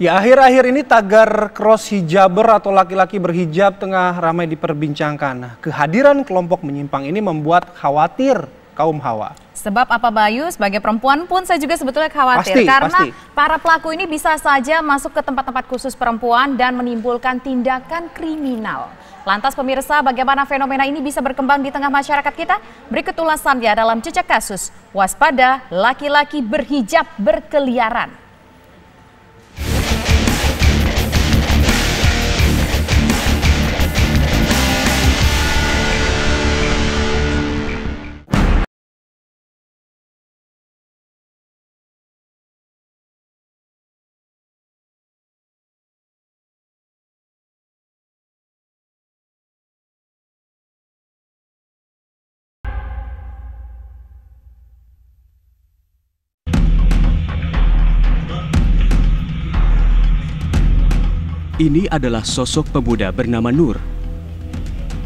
Ya, akhir-akhir ini tagar cross hijaber atau laki-laki berhijab tengah ramai diperbincangkan. Kehadiran kelompok menyimpang ini membuat khawatir kaum hawa. Sebab apa Bayu, sebagai perempuan pun saya juga sebetulnya khawatir. Karena para pelaku ini bisa saja masuk ke tempat-tempat khusus perempuan dan menimbulkan tindakan kriminal. Lantas pemirsa, bagaimana fenomena ini bisa berkembang di tengah masyarakat kita? Berikut ulasannya dalam Jejak Kasus. Waspada, laki-laki berhijab berkeliaran. Ini adalah sosok pemuda bernama Nur.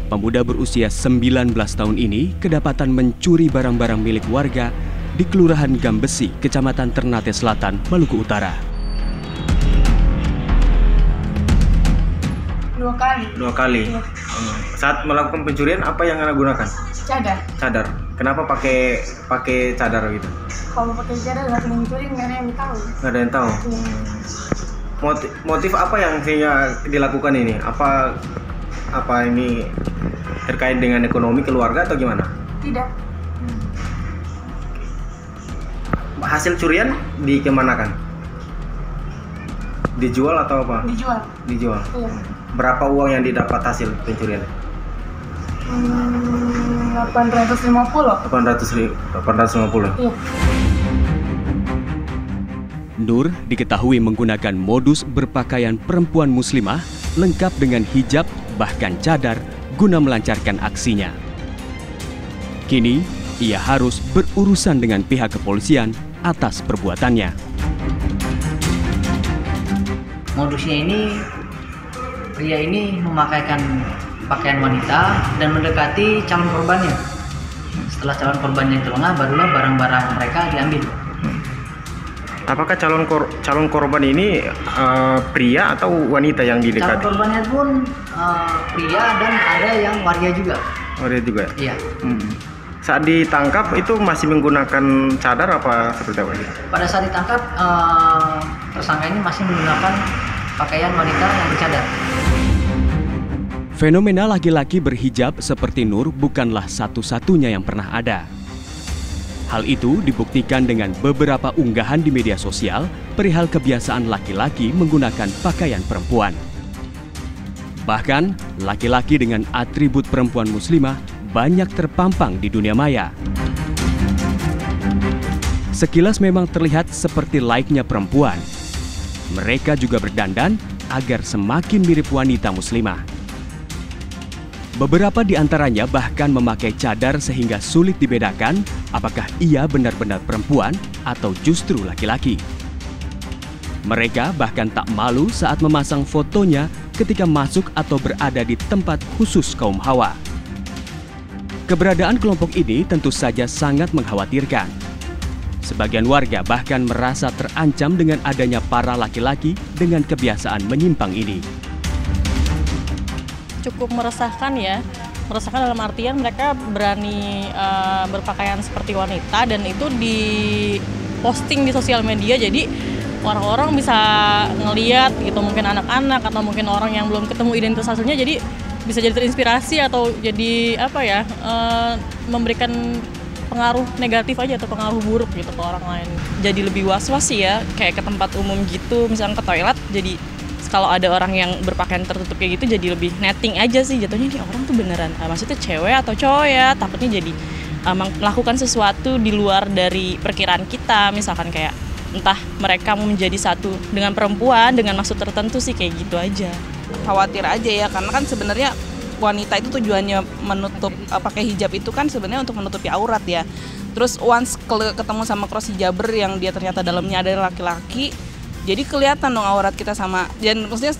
Pemuda berusia 19 tahun ini kedapatan mencuri barang-barang milik warga di Kelurahan Gambesi, Kecamatan Ternate Selatan, Maluku Utara. Dua kali. Ya. Saat melakukan pencurian apa yang Anda gunakan? Cadar. Kenapa pakai cadar gitu? Kalau pakai cadar nggak kena mencuri, nggak ada yang tahu. Nggak ada yang tahu. Ya. Motif apa yang sehingga dilakukan ini? Apa ini terkait dengan ekonomi keluarga atau gimana? Tidak. Hasil curian dikemanakan? Dijual atau apa? Dijual. Iya. Berapa uang yang didapat hasil pencurian? 850. 850. Iya. Nur diketahui menggunakan modus berpakaian perempuan muslimah lengkap dengan hijab bahkan cadar guna melancarkan aksinya. Kini ia harus berurusan dengan pihak kepolisian atas perbuatannya. Modusnya ini, pria ini memakaikan pakaian wanita dan mendekati calon korbannya. Setelah calon korbannya itu lengah, barulah barang-barang mereka diambil. Apakah calon korban ini pria atau wanita yang didekati? Calon korbannya pun pria dan ada yang waria juga. Waria juga? Iya. Saat ditangkap itu masih menggunakan cadar apa seperti apa? Pada saat ditangkap, tersangka ini masih menggunakan pakaian wanita yang bercadar. Fenomena laki-laki berhijab seperti Nur bukanlah satu-satunya yang pernah ada. Hal itu dibuktikan dengan beberapa unggahan di media sosial perihal kebiasaan laki-laki menggunakan pakaian perempuan. Bahkan, laki-laki dengan atribut perempuan muslimah banyak terpampang di dunia maya. Sekilas memang terlihat seperti layaknya perempuan. Mereka juga berdandan agar semakin mirip wanita muslimah. Beberapa di antaranya bahkan memakai cadar sehingga sulit dibedakan apakah ia benar-benar perempuan atau justru laki-laki. Mereka bahkan tak malu saat memasang fotonya ketika masuk atau berada di tempat khusus kaum hawa. Keberadaan kelompok ini tentu saja sangat mengkhawatirkan. Sebagian warga bahkan merasa terancam dengan adanya para laki-laki dengan kebiasaan menyimpang ini. Cukup meresahkan ya, meresahkan dalam artian mereka berani berpakaian seperti wanita dan itu diposting di sosial media, jadi orang-orang bisa ngeliat gitu, mungkin anak-anak atau mungkin orang yang belum ketemu identitas aslinya, jadi bisa jadi terinspirasi atau jadi memberikan pengaruh negatif aja atau pengaruh buruk gitu ke orang lain. Jadi lebih was-was sih ya, kayak ke tempat umum gitu, misalnya ke toilet, jadi kalau ada orang yang berpakaian tertutup kayak gitu jadi lebih netting aja sih jatuhnya, nih orang tuh beneran maksudnya cewek atau cowok ya, takutnya jadi melakukan sesuatu di luar dari perkiraan kita, misalkan kayak entah mereka mau menjadi satu dengan perempuan dengan maksud tertentu sih, kayak gitu aja. Khawatir aja ya, karena kan sebenarnya wanita itu tujuannya menutup pakai hijab itu kan sebenarnya untuk menutupi aurat ya. Terus once ketemu sama cross hijaber yang dia ternyata dalamnya ada laki-laki, jadi kelihatan dong aurat kita sama, dan maksudnya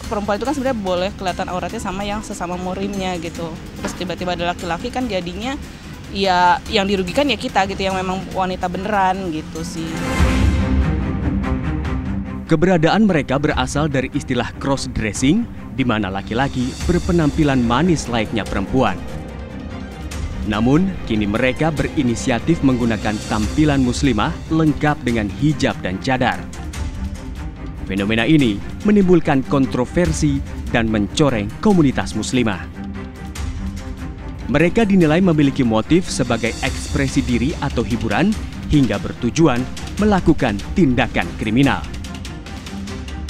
perempuan itu kan sebenarnya boleh kelihatan auratnya sama yang sesama muhrimnya gitu. Terus tiba-tiba ada laki-laki kan jadinya ya yang dirugikan ya kita gitu, yang memang wanita beneran gitu sih. Keberadaan mereka berasal dari istilah cross-dressing, di mana laki-laki berpenampilan manis layaknya perempuan. Namun, kini mereka berinisiatif menggunakan tampilan muslimah lengkap dengan hijab dan cadar. Fenomena ini menimbulkan kontroversi dan mencoreng komunitas muslimah. Mereka dinilai memiliki motif sebagai ekspresi diri atau hiburan hingga bertujuan melakukan tindakan kriminal.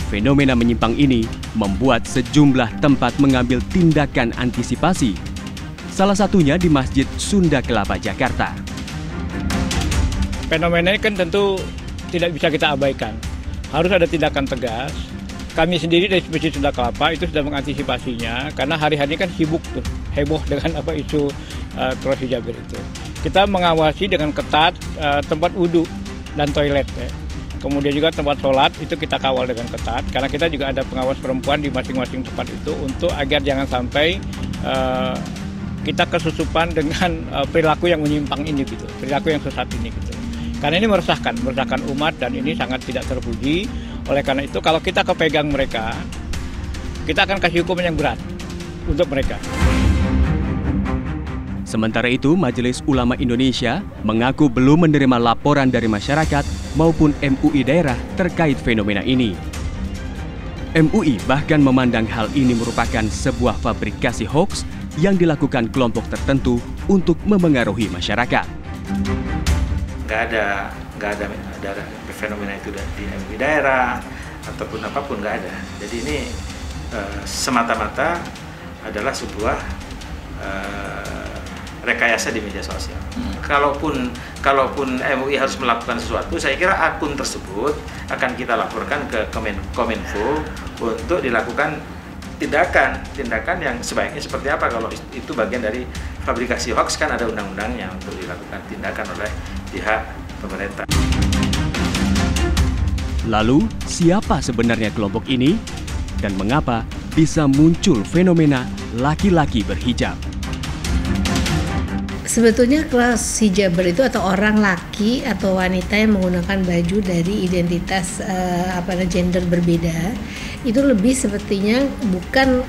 Fenomena menyimpang ini membuat sejumlah tempat mengambil tindakan antisipasi. Salah satunya di Masjid Sunda Kelapa, Jakarta. Fenomena ini kan tentu tidak bisa kita abaikan. Harus ada tindakan tegas. Kami sendiri dari Masjid Sunda Kelapa itu sudah mengantisipasinya karena hari-hari kan sibuk tuh, heboh dengan isu cross hijab itu. Kita mengawasi dengan ketat tempat wudhu dan toilet. Kemudian juga tempat sholat itu kita kawal dengan ketat karena kita juga ada pengawas perempuan di masing-masing tempat itu untuk agar jangan sampai kita kesusupan dengan perilaku yang menyimpang ini gitu, perilaku yang sesat ini gitu. Karena ini meresahkan umat dan ini sangat tidak terpuji. Oleh karena itu kalau kita kepegang mereka, kita akan kasih hukuman yang berat untuk mereka. Sementara itu, Majelis Ulama Indonesia mengaku belum menerima laporan dari masyarakat maupun MUI daerah terkait fenomena ini. MUI bahkan memandang hal ini merupakan sebuah fabrikasi hoaks yang dilakukan kelompok tertentu untuk memengaruhi masyarakat. Nggak ada fenomena itu di MUI daerah ataupun apapun, nggak ada. Jadi ini semata-mata adalah sebuah rekayasa di media sosial. Kalaupun MUI harus melakukan sesuatu, saya kira akun tersebut akan kita laporkan ke Kominfo untuk dilakukan tindakan yang sebaiknya seperti apa. Kalau itu bagian dari fabrikasi hoax kan ada undang-undangnya untuk dilakukan tindakan oleh pihak pemerintah. Lalu, siapa sebenarnya kelompok ini dan mengapa bisa muncul fenomena laki-laki berhijab? Sebetulnya cross hijaber itu atau orang laki atau wanita yang menggunakan baju dari identitas gender berbeda itu lebih sepertinya bukan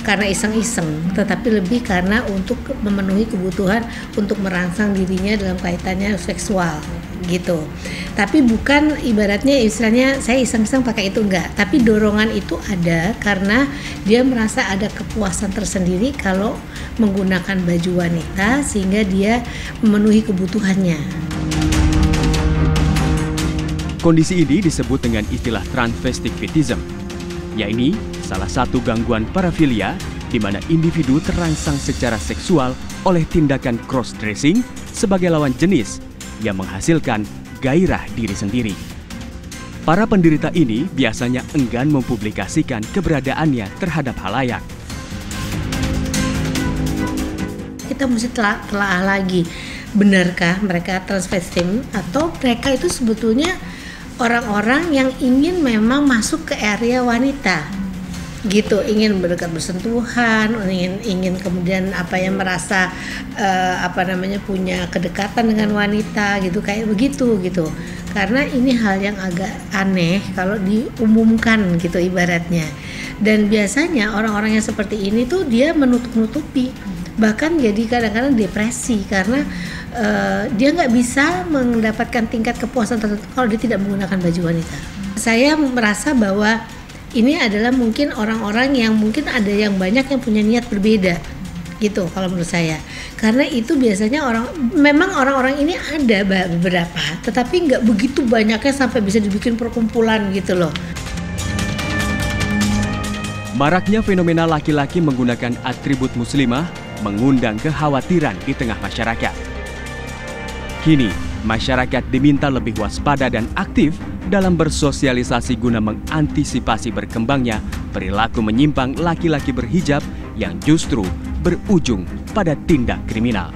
karena iseng-iseng, tetapi lebih karena untuk memenuhi kebutuhan untuk merangsang dirinya dalam kaitannya seksual gitu. Tapi bukan ibaratnya istilahnya saya iseng-iseng pakai itu, enggak, tapi dorongan itu ada karena dia merasa ada kepuasan tersendiri kalau menggunakan baju wanita sehingga dia memenuhi kebutuhannya. Kondisi ini disebut dengan istilah transvestitism, yaitu salah satu gangguan parafilia di mana individu terangsang secara seksual oleh tindakan cross-dressing sebagai lawan jenis yang menghasilkan gairah diri sendiri. Para penderita ini biasanya enggan mempublikasikan keberadaannya terhadap halayak. Kita mesti telaah lagi, benarkah mereka transvestim atau mereka itu sebetulnya orang-orang yang ingin memang masuk ke area wanita gitu, ingin berdekat bersentuhan, ingin kemudian merasa punya kedekatan dengan wanita gitu, kayak begitu gitu. Karena ini hal yang agak aneh kalau diumumkan gitu ibaratnya. Dan biasanya orang-orang yang seperti ini tuh dia menutup-nutupi, bahkan jadi kadang-kadang depresi karena dia nggak bisa mendapatkan tingkat kepuasan tertentu kalau dia tidak menggunakan baju wanita. Saya merasa bahwa ini adalah mungkin orang-orang yang mungkin ada yang banyak yang punya niat berbeda gitu kalau menurut saya. Karena itu biasanya memang orang-orang ini ada beberapa, tetapi nggak begitu banyaknya sampai bisa dibikin perkumpulan gitu loh. Maraknya fenomena laki-laki menggunakan atribut muslimah mengundang kekhawatiran di tengah masyarakat. Kini, masyarakat diminta lebih waspada dan aktif dalam bersosialisasi guna mengantisipasi berkembangnya perilaku menyimpang laki-laki berhijab yang justru berujung pada tindak kriminal.